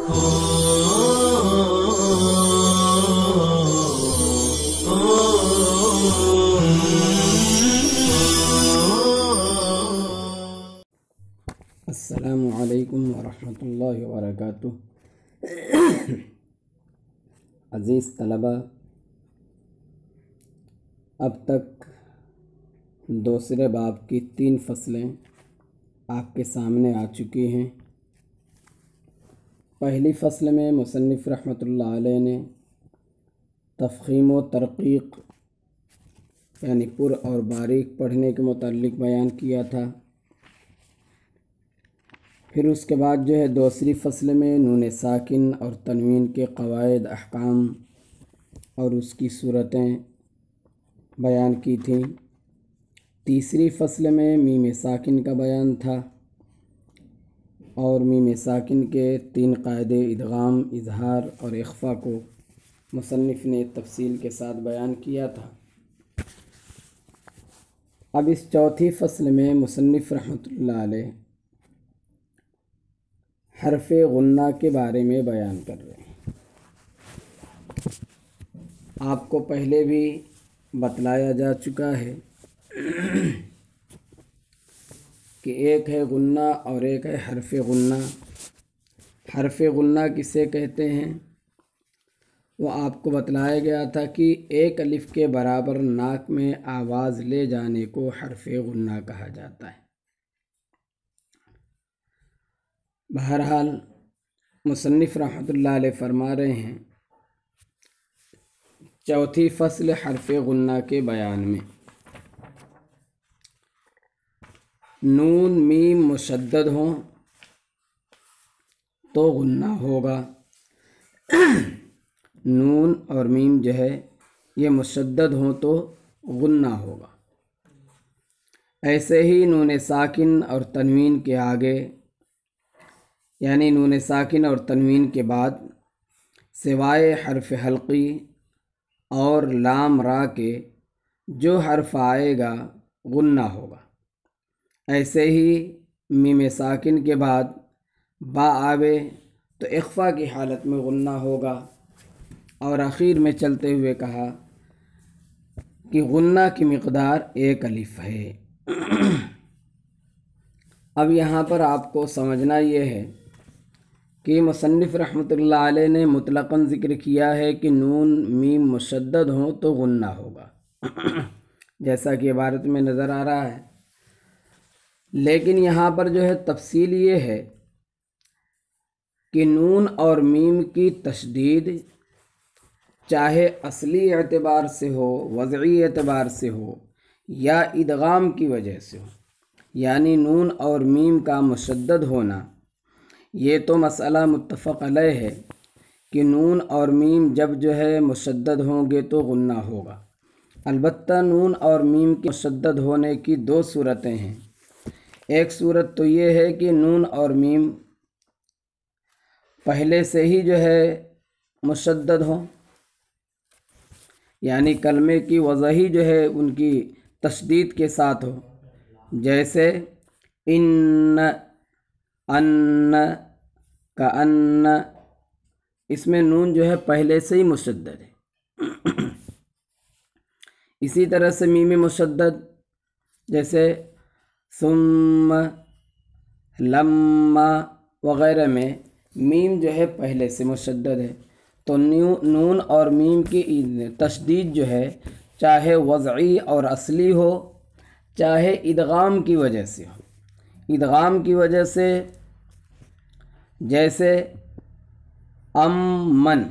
السلام علیکم ورحمۃ اللہ وبرکاتہ۔ عزیز طلبہ، اب تک دوسرے باب کی 3 فصلیں آپ کے سامنے آ چکی ہیں۔ پہلی فصل میں مصنف رحمۃ اللہ علیہ نے تفخیم و ترقیق یعنی پر اور باریک پڑھنے کے متعلق بیان کیا تھا۔ پھر اس کے بعد دوسری فصل میں نون ساکن اور تنوین کے قواعد، احکام اور اس کی صورتیں بیان کی تھیں۔ تیسری فصل میں میم ساکن کا بیان تھا اور میم ساکن کے 3 قاعدے ادغام، اظہار اور اخفا کو مصنف نے تفصیل کے ساتھ بیان کیا تھا۔ اب اس چوتھی فصل میں مصنف رحمۃ اللہ علیہ حرف غنہ کے بارے میں بیان کر رہے ہیں۔ آپ کو پہلے بھی بتلایا جا چکا ہے کہ ایک ہے غنہ اور ایک ہے حرف غنہ۔ حرف غنہ کسے کہتے ہیں وہ آپ کو بتلایا گیا تھا کہ ایک الف کے برابر ناک میں آواز لے جانے کو حرف غنہ کہا جاتا ہے۔ بہرحال مصنف رحمۃ اللہ علیہ فرما رہے ہیں چوتھی فصل حرف غنہ کے بیان میں نون میم مشدد ہوں تو غنہ ہوگا۔ نون اور میم یہ مشدد ہوں تو غنہ ہوگا۔ ایسے ہی نون ساکن اور تنوین کے آگے یعنی نون ساکن اور تنوین کے بعد سوائے حرف حلقی اور لام را کے جو حرف آئے گا غنہ ہوگا۔ ایسے ہی میم ساکن کے بعد با آوے تو اخفا کی حالت میں غنہ ہوگا۔ اور آخر میں چلتے ہوئے کہا کہ غنہ کی مقدار 1 الف ہے۔ اب یہاں پر آپ کو سمجھنا یہ ہے کہ مصنف رحمۃ اللہ علیہ نے مطلقاً ذکر کیا ہے کہ نون میم مشدد ہوں تو غنہ ہوگا، جیسا کہ عبارت میں نظر آ رہا ہے۔ لیکن یہاں پر تفصیل یہ ہے کہ نون اور میم کی تشدید چاہے اصلی اعتبار سے ہو، وضعی اعتبار سے ہو یا ادغام کی وجہ سے ہو، یعنی نون اور میم کا مشدد ہونا، یہ تو مسئلہ متفق علیہ ہے کہ نون اور میم جب مشدد ہوں گے تو غنہ ہوگا۔ البتہ نون اور میم کے مشدد ہونے کی 2 صورتیں ہیں۔ ایک صورت تو یہ ہے کہ نون اور میم پہلے سے ہی مشدد ہوں، یعنی کلمے کی وضع ہی ان کی تشدید کے ساتھ ہو، جیسے ان، ان، کأن، اس میں نون پہلے سے ہی مشدد ہے۔ اسی طرح سے میم مشدد جیسے ثم، لما وغیرہ میں میم پہلے سے مشدد ہے، تو نون اور میم کی تشدید چاہے وضعی اور اصلی ہو، چاہے ادغام کی وجہ سے ہو۔ ادغام کی وجہ سے جیسے امن،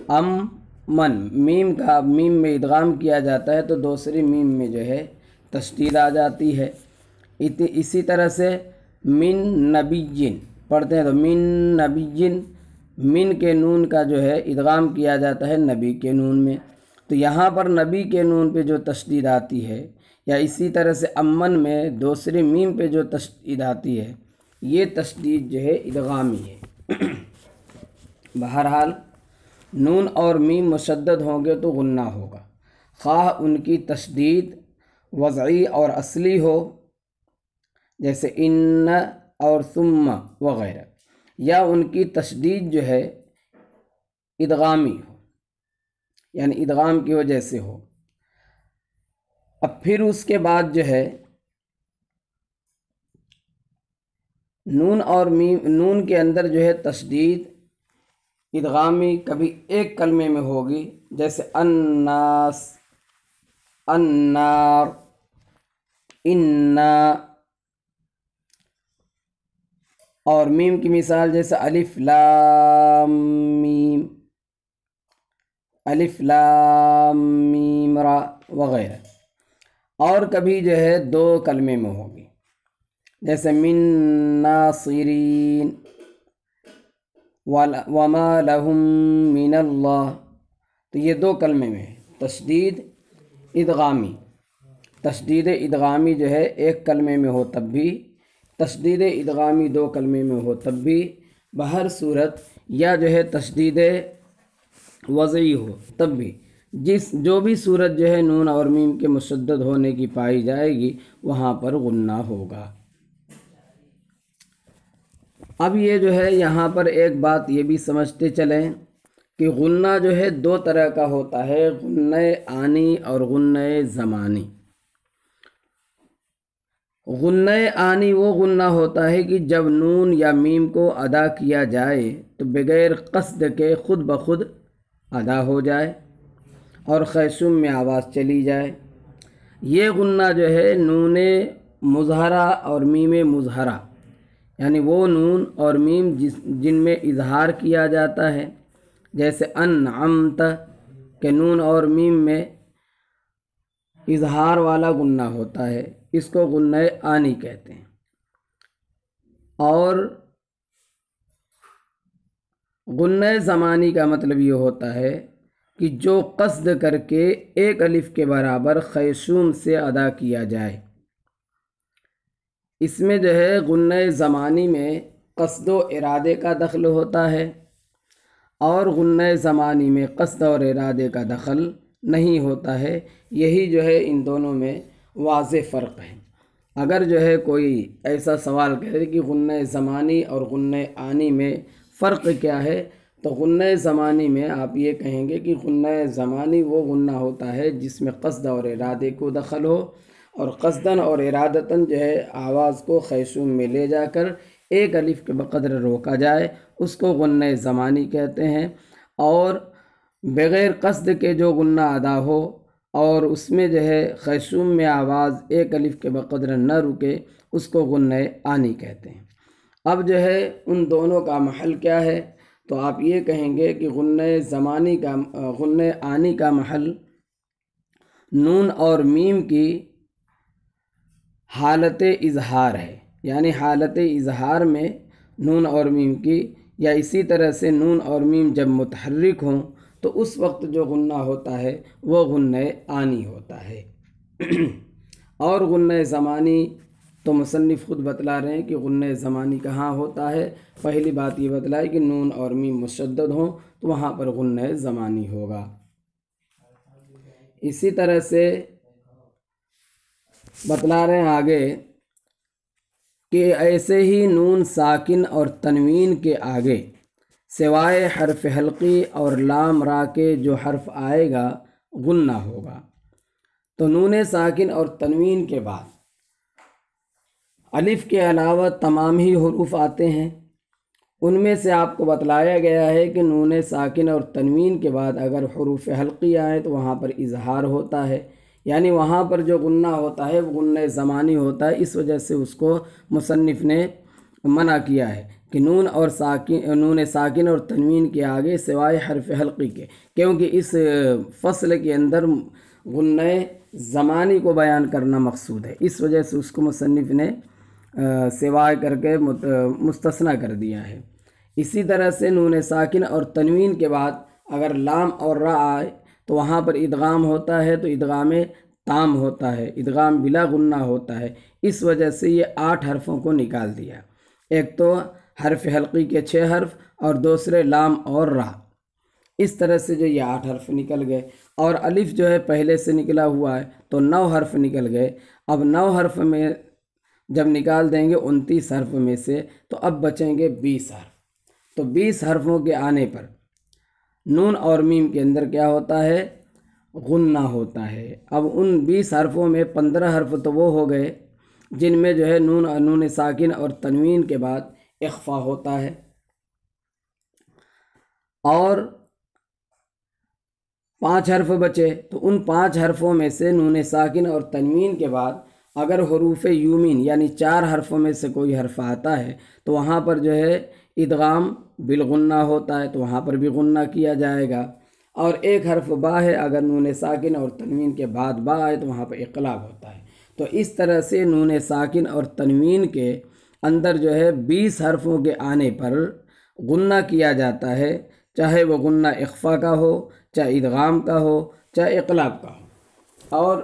امن میم میں ادغام کیا جاتا ہے تو دوسری میم میں تشدید آ جاتی ہے۔ اسی طرح سے من نبیٍ پڑھتے ہیں تو من نبیٍ، من کے نون کا ادغام کیا جاتا ہے نبی کے نون میں، تو یہاں پر نبی کے نون پہ جو تشدید آتی ہے، یا اسی طرح سے امن میں دوسری میم پہ جو تشدید آتی ہے، یہ تشدید ادغامی ہے۔ بہرحال نون اور میم مشدد ہوں گے تو غنہ ہوگا، خواہ ان کی تشدید وضعی اور اصلی ہو، جیسے ان اور ثم وغیرہ، یا ان کی تشدید جو ہے ادغامی ہو، یعنی ادغام کی وجہ سے ہو۔ اب پھر اس کے بعد جو ہے نون اور میم، نون کے اندر جو ہے تشدید ادغامی کبھی ایک کلمے میں ہوگی، جیسے الناس، النار، انا، اور میم کی مثال جیسے الف لام میم، الف لام میم را وغیرہ۔ اور کبھی جو ہے دو کلمے میں ہوگی، جیسے من ناصرین، وما لہم من اللہ، تو یہ دو کلمے میں ہے۔ تشدید ادغامی، تشدید ادغامی جو ہے ایک کلمے میں ہو تب بھی، تشدید ادغامی دو کلمے میں ہو تب بھی، بہر صورت، یا جو ہے تشدید وضعی ہو تب بھی، جو بھی صورت جو ہے نون اور میم کے مشدد ہونے کی پائی جائے گی وہاں پر غنہ ہوگا۔ اب یہ جو ہے یہاں پر ایک بات یہ بھی سمجھتے چلیں کہ غنہ جو ہے دو طرح کا ہوتا ہے، غنہ آنی اور غنہ زمانی۔ غنہ آنی وہ غنہ ہوتا ہے کہ جب نون یا میم کو ادا کیا جائے تو بغیر قصد کے خود بخود ادا ہو جائے اور خیشوم میں آواز چلی جائے۔ یہ غنہ جو ہے نون مظہرہ اور میم مظہرہ، یعنی وہ نون اور میم جن میں اظہار کیا جاتا ہے، جیسے انعمت کہ نون اور میم میں اظہار والا غنہ ہوتا ہے، اس کو غنہ آنی کہتے ہیں۔ اور غنہ زمانی کا مطلب یہ ہوتا ہے کہ جو قصد کر کے ایک الف کے برابر خیشوم سے ادا کیا جائے۔ اس میں جو ہے غنہ زمانی میں قصد و ارادے کا دخل ہوتا ہے، اور غنہ زمانی میں قصد اور ارادے کا دخل نہیں ہوتا ہے۔ یہی جو ہے ان دونوں میں واضح فرق ہے۔ اگر جو ہے کوئی ایسا سوال کرے کہ غنہ زمانی اور غنہ آنی میں فرق کیا ہے، تو غنہ زمانی میں آپ یہ کہیں گے کہ غنہ زمانی وہ غنہ ہوتا ہے جس میں قصد اور ارادے کو دخل ہو، اور قصداً اور ارادتاً جو ہے آواز کو خیشوم میں لے جا کر ایک الف کے بقدر روکا جائے، اس کو غنہ زمانی کہتے ہیں۔ اور بغیر قصد کے جو غنہ ادا ہو اور اس میں جو ہے خیشوم میں آواز ایک الف کے بقدر نہ رکے، اس کو غنہ آنی کہتے ہیں۔ اب جو ہے ان دونوں کا محل کیا ہے، تو آپ یہ کہیں گے کہ غنہ آنی کا محل نون اور میم کی حالت اظہار ہے، یعنی حالت اظہار میں نون اور میم کی، یا اسی طرح سے نون اور میم جب متحرک ہوں تو اس وقت جو غنہ ہوتا ہے وہ غنہ آنی ہوتا ہے۔ اور غنہ زمانی تو مصنف خود بتلا رہے ہیں کہ غنہ زمانی کہاں ہوتا ہے۔ پہلی بات یہ بتلائی کہ نون اور میم مشدد ہوں تو وہاں پر غنہ زمانی ہوگا۔ اسی طرح سے بتلا رہے ہیں آگے کہ ایسے ہی نون ساکن اور تنوین کے آگے سوائے حرف حلقی اور لام را کے جو حرف آئے گا غنہ ہوگا۔ تو نون ساکن اور تنوین کے بعد الف کے علاوہ تمام ہی حروف آتے ہیں، ان میں سے آپ کو بتلایا گیا ہے کہ نون ساکن اور تنوین کے بعد اگر حروف حلقی آئے تو وہاں پر اظہار ہوتا ہے، یعنی وہاں پر جو غنہ ہوتا ہے وہ غنہ زمانی ہوتا ہے۔ اس وجہ سے اس کو مصنف نے منع کیا ہے کہ نون ساکن اور تنوین کے آگے سوائے حرف حلقی کے، کیونکہ اس فصل کے اندر غنہ زمانی کو بیان کرنا مقصود ہے، اس وجہ سے اس کو مصنف نے سوائے کر کے مستثنیٰ کر دیا ہے۔ اسی طرح سے نون ساکن اور تنوین کے بعد اگر لام اور را آئے تو وہاں پر ادغام ہوتا ہے، تو ادغام تام ہوتا ہے، ادغام بلا غنہ ہوتا ہے۔ اس وجہ سے یہ 8 حرفوں کو نکال دیا، ایک تو حرف حلقی کے 6 حرف اور دوسرے لام اور را، اس طرح سے جو یہ 8 حرف نکل گئے۔ اور الف جو ہے پہلے سے نکلا ہوا ہے تو 9 حرف نکل گئے۔ اب 9 حرف میں جب نکال دیں گے 29 حرف میں سے، تو اب بچیں گے 20 حرف۔ تو 20 حرفوں کے آنے پر نون اور میم کے اندر کیا ہوتا ہے؟ غنہ ہوتا ہے۔ اب ان 20 حرفوں میں 15 حرف تو وہ ہو گئے جن میں جو ہے نون ساکن اور تنوین کے بعد اخفا ہوتا ہے، اور 5 حرف بچے۔ تو ان 5 حرفوں میں سے نون ساکن اور تنوین کے بعد اگر حروف یومین یعنی 4 حرفوں میں سے کوئی حرف آتا ہے تو وہاں پر جو ہے ادغام بالغنہ ہوتا ہے، تو وہاں پر بھی غنہ کیا جائے گا۔ اور ایک حرف با ہے، اگر نون ساکن اور تنوین کے بعد با آئے تو وہاں پر اقلاب ہوتا ہے۔ تو اس طرح سے نون ساکن اور تنوین کے اندر جو ہے 20 حرفوں کے آنے پر غنہ کیا جاتا ہے، چاہے وہ غنہ اخفا کا ہو، چاہے ادغام کا ہو، چاہے اقلاب کا ہو۔ اور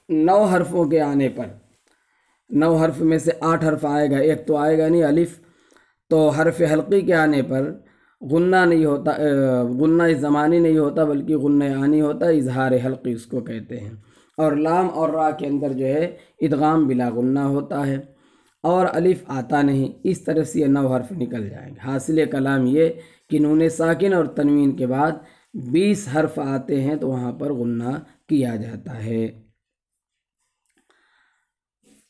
9 حرفوں کے آنے پر، 9 حرف میں سے 8 حرف آئے گا، ایک تو آئے گا نہیں الف، تو حرف حلقی کے آنے پر غنہ نہیں ہوتا، غنہ زمانی نہیں ہوتا بلکہ غنہ آنی ہوتا ہے، اظہار حلقی اس کو کہتے ہیں۔ اور لام اور را کے اندر جو ہے ادغام بلا غنہ ہوتا ہے، اور الف آتا نہیں۔ اس طرح سے یہ 9 حرف نکل جائیں گے۔ حاصل کلام یہ کہ نون ساکن اور تنوین کے بعد 20 حرف آتے ہیں تو وہاں پر غنہ کیا جاتا ہے۔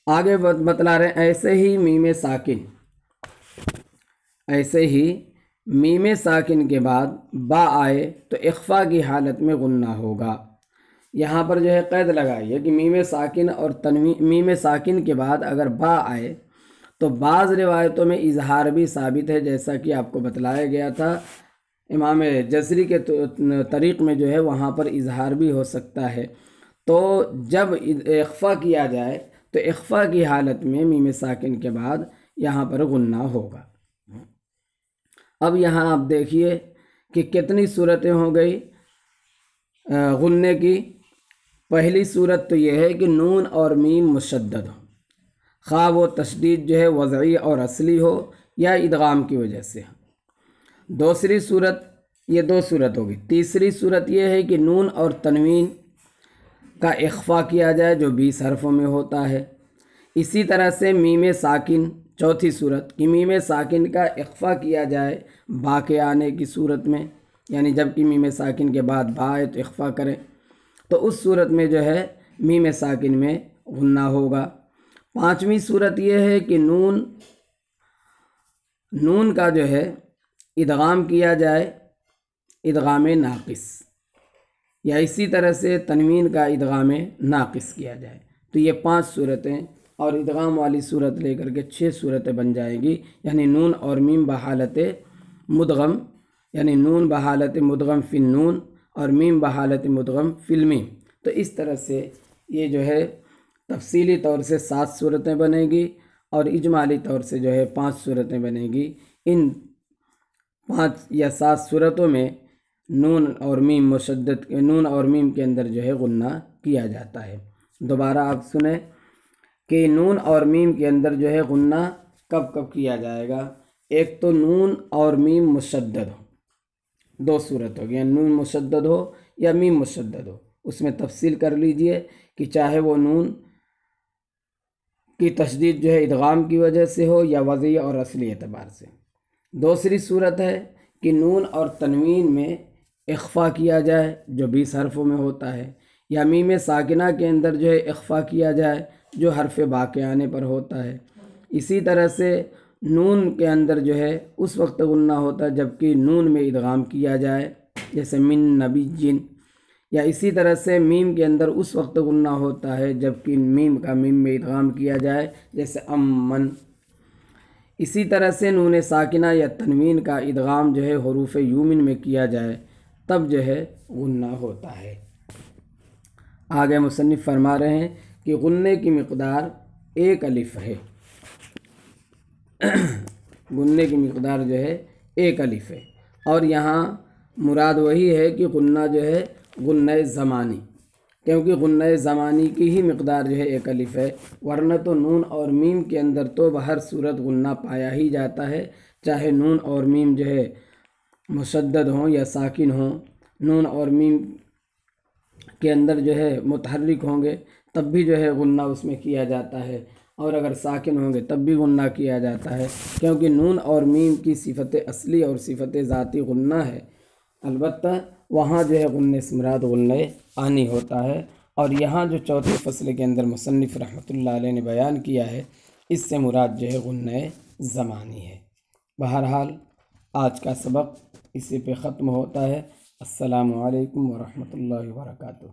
آگے بتلا رہے ہیں ایسے ہی میم ساکن کے بعد با آئے تو اخفا کی حالت میں غنہ ہوگا۔ یہاں پر جو ہے قید لگائیے کہ میم ساکن اور میم ساکن کے بعد اگر با آئے تو بعض روایتوں میں اظہار بھی ثابت ہے، جیسا کہ آپ کو بتلایا گیا تھا امام جزری کے طریق میں جو ہے وہاں پر اظہار بھی ہو سکتا ہے۔ تو جب اخفا کیا جائے تو اخفا کی حالت میں میم ساکن کے بعد یہاں پر غنہ ہوگا۔ اب یہاں آپ دیکھیے کہ کتنی صورتیں ہو گئی غنے کی۔ پہلی صورت تو یہ ہے کہ نون اور میم مشدد ہو، خواہ وہ تشدید جو ہے وضعی اور اصلی ہو یا ادغام کی وجہ سے ہو۔ دوسری صورت، یہ 2 صورت ہوگی۔ تیسری صورت یہ ہے کہ نون اور تنوین کا اخفا کیا جائے جو 20 حرفوں میں ہوتا ہے۔ اسی طرح سے میم ساکن، چوتھی صورت کہ میم ساکن کا اخفا کیا جائے با کے آنے کی صورت میں، یعنی جب کہ میم ساکن کے بعد با آئے تو اخفا کریں، تو اس صورت میں جو ہے میم ساکن میں غنہ ہوگا۔ پانچویں صورت یہ ہے کہ نون کا جو ہے ادغام کیا جائے ادغام ناقص، یا اسی طرح سے تنوین کا ادغام ناقص کیا جائے۔ تو یہ 5 صورتیں اور ادغام والی صورت لے کر کے 6 صورتیں بن جائیں گی، یعنی نون اور میم بحالت مدغم، یعنی نون بحالت مدغم فی النون اور میم بحالت مدغم فی المیم۔ تو اس طرح سے یہ جو ہے تفصیلی طور سے 7 صورتیں بنے گی، اور اجمالی طور سے جو ہے 5 صورتیں بنے گی۔ ان 5 یا 7 صورتوں میں نون اور میم کے اندر جو ہے غنہ کیا جاتا ہے۔ دوبارہ آپ سنیں کہ نون اور میم کے اندر جو ہے غنہ کب کب کیا جائے گا۔ ایک تو نون اور میم مشدد ہو، 2 صورت ہوگی، یعنی نون مشدد ہو یا میم مشدد ہو۔ اس میں تفصیل کر لیجئے کہ چاہے وہ نون کی تشدید جو ہے ادغام کی وجہ سے ہو یا وضعی اور اصلی اعتبار سے۔ دوسری صورت ہے کہ نون اور تنوین میں اخفا کیا جائے جو 20 حرفوں میں ہوتا ہے، یا میم ساکنہ کے اندر جو ہے اخفا کیا جائے جو حرف با کے آنے پر ہوتا ہے۔ اسی طرح سے نون کے اندر جو ہے اس وقت غنہ ہوتا ہے جبکہ نون میں ادغام کیا جائے، جیسے من نبی جن، یا اسی طرح سے میم کے اندر اس وقت غنہ ہوتا ہے جبکہ میم میں ادغام کیا جائے، جیسے امن۔ اسی طرح سے نون ساکنہ یا تنوین کا ادغام جو ہے حروف یومن میں کیا جائے تب جو ہے غنہ ہوتا ہے۔ آگے مصنف فرما رہے ہیں کہ غنے کی مقدار 1 الف ہے، غنے کی مقدار جو ہے 1 الف ہے، اور یہاں مراد وہی ہے کہ غنہ جو ہے غنہ زمانی، کیونکہ غنہ زمانی کی ہی مقدار جو ہے 1 الف ہے، ورنہ تو نون اور میم کے اندر تو بہر صورت غنہ پایا ہی جاتا ہے، چاہے نون اور میم جو ہے مشدد ہوں یا ساکن ہوں۔ نون اور میم کے اندر جو ہے متحرک ہوں گے تب بھی جو ہے غنہ اس میں کیا جاتا ہے، اور اگر ساکن ہوں گے تب بھی غنہ کیا جاتا ہے، کیونکہ نون اور میم کی صفت اصلی اور صفت ذاتی غنہ ہے، البتہ وہاں جو ہے غنہ سے مراد غنہ آنی ہوتا ہے، اور یہاں جو چوتھے فصل کے اندر مصنف رحمۃ اللہ علیہ نے بیان کیا ہے اس سے مراد جو ہے غنہ زمانی ہے۔ بہرحال آج کا سبق اسی پہ ختم ہوتا ہے۔ السلام علیکم ورحمۃ اللہ وبرکاتہ۔